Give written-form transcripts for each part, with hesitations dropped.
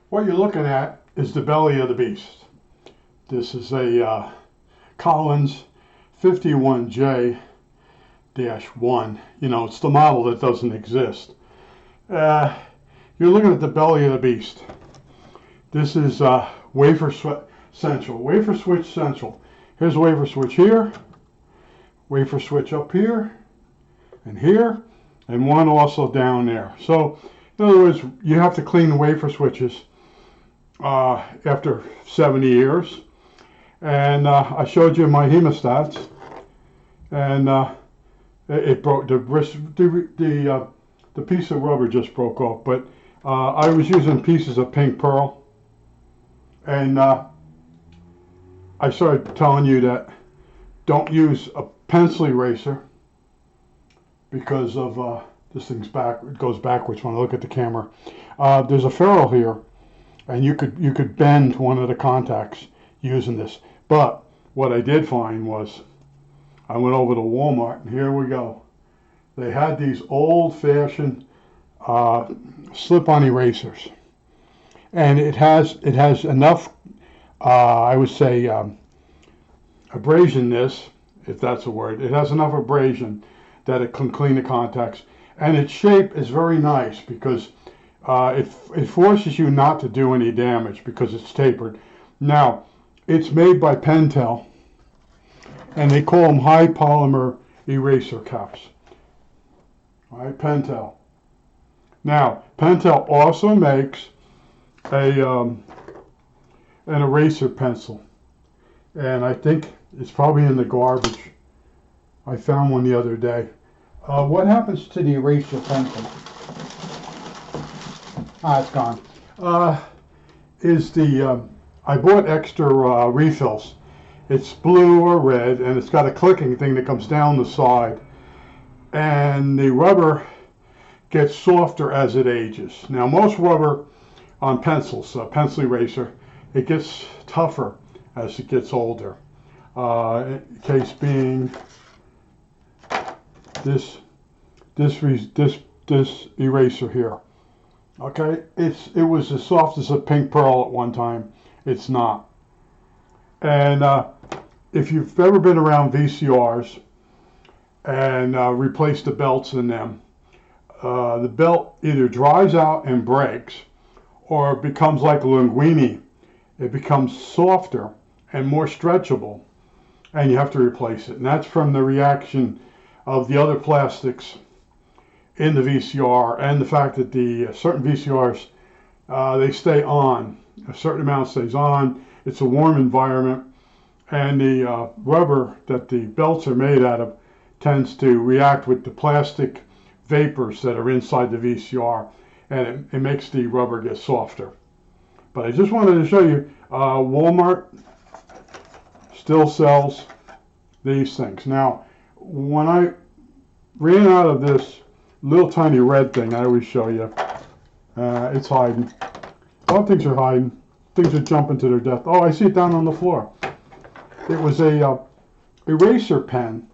What you're looking at is the belly of the beast. This is a Collins 51J-1. You know, it's the model that doesn't exist. You're looking at the belly of the beast. This is Wafer Central. Wafer Switch Central. Here's a wafer switch here, wafer switch up here, and one also down there. So, in other words, you have to clean the wafer switches after 70 years. And I showed you my hemostats, and it broke. The piece of rubber just broke off. But I was using pieces of pink pearl, and I started telling you that don't use a pencil eraser because of this thing's back. It goes backwards when I look at the camera. There's a ferrule here, and you could bend one of the contacts using this. But what I did find was I went over to Walmart, and here we go. They had these old-fashioned slip-on erasers, and it has enough, I would say, abrasionness, if that's a word. It has enough abrasion that it can clean the contacts, and its shape is very nice because it forces you not to do any damage because it's tapered. Now, it's made by Pentel, and they call them high polymer eraser caps. All right, Pentel. Now, Pentel also makes an eraser pencil, and I think it's probably in the garbage. I found one the other day. What happens to the eraser pencil? It's gone. I bought extra refills. It's blue or red, and it's got a clicking thing that comes down the side. And the rubber gets softer as it ages. Now, most rubber on pencils, pencil eraser, it gets tougher as it gets older. Case being this eraser here. Okay, it was as soft as a pink pearl at one time. It's not. And if you've ever been around VCRs and replaced the belts in them, the belt either dries out and breaks, or it becomes like a linguine. It becomes softer and more stretchable, and you have to replace it. And that's from the reaction of the other plastics in the VCR, and the fact that the certain VCRs, they stay on. A certain amount stays on. It's a warm environment, and the rubber that the belts are made out of tends to react with the plastic vapors that are inside the VCR, and it makes the rubber get softer. But I just wanted to show you, Walmart still sells these things. Now, when I ran out of this little tiny red thing I always show you, it's hiding. All things are hiding. Things are jumping to their death. Oh, I see it down on the floor. It was a eraser pen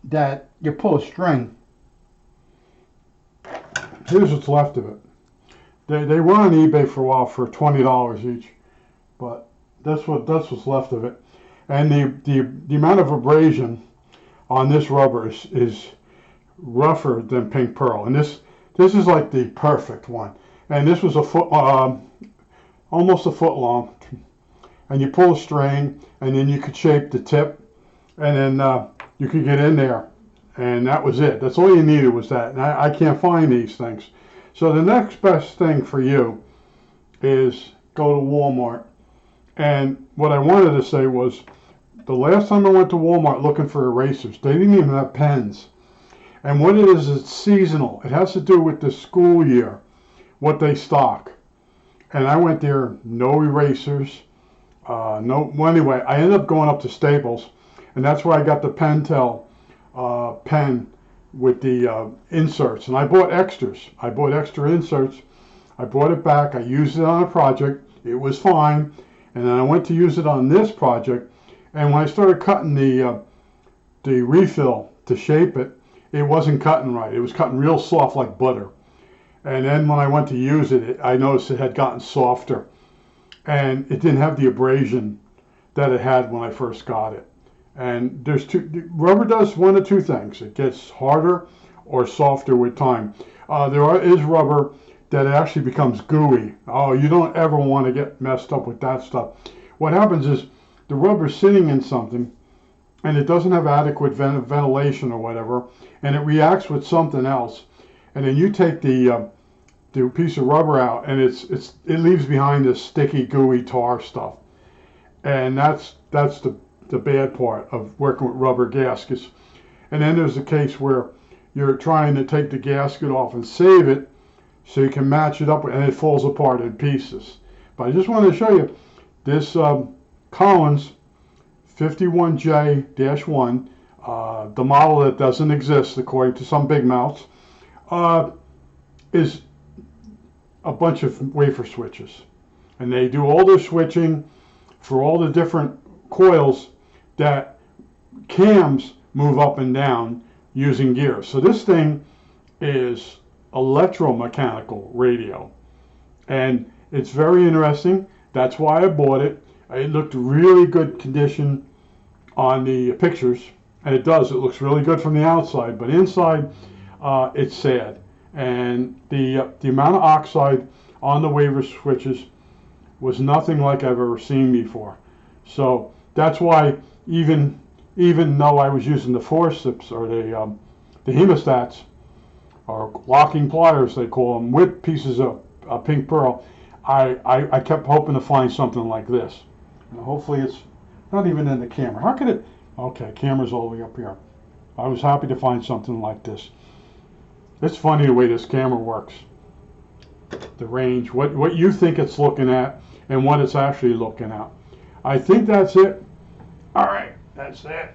that you pull a string. Here's what's left of it. They were on eBay for a while for $20 each, but that's what's left of it. And the amount of abrasion on this rubber is rougher than pink pearl, and this is like the perfect one. And this was a foot, almost a foot long, and you pull a string, and then you could shape the tip, and then you could get in there, and that was it. That's all you needed was that. And I can't find these things. So the next best thing for you is go to Walmart. And what I wanted to say was, the last time I went to Walmart looking for erasers, they didn't even have pens. And what it is, it's seasonal. It has to do with the school year, what they stock. And I went there, no erasers, no. Well, anyway, I ended up going up to Staples, and that's where I got the Pentel pen with the inserts. And I bought extras. I bought extra inserts. I brought it back. I used it on a project. It was fine. And then I went to use it on this project. And when I started cutting the refill to shape it, it wasn't cutting right. It was cutting real soft like butter. And then when I went to use it, I noticed it had gotten softer, and it didn't have the abrasion that it had when I first got it. And there's rubber does one of two things. It gets harder or softer with time. Is rubber that it actually becomes gooey. Oh, you don't ever want to get messed up with that stuff. What happens is the rubber's sitting in something and it doesn't have adequate ventilation or whatever, and it reacts with something else. And then you take the piece of rubber out, and it leaves behind this sticky, gooey tar stuff. And that's the bad part of working with rubber gaskets. And then there's a case where you're trying to take the gasket off and save it so you can match it up, and it falls apart in pieces. But I just wanted to show you this Collins 51J-1, the model that doesn't exist according to some big mouths, is a bunch of wafer switches. And they do all their switching for all the different coils that cams move up and down using gears. So this thing is electromechanical radio, and it's very interesting. That's why I bought it. It looked really good condition on the pictures, and it does. It looks really good from the outside, but inside it's sad. And the amount of oxide on the wafer switches was nothing like I've ever seen before. So that's why even though I was using the forceps or the hemostats, or locking pliers they call them, with pieces of pink pearl, I kept hoping to find something like this. And hopefully it's not even in the camera. How could it? Okay, camera's all the way up here. I was happy to find something like this. It's funny the way this camera works. The range, what you think it's looking at and what it's actually looking at. I think that's it. All right, that's it.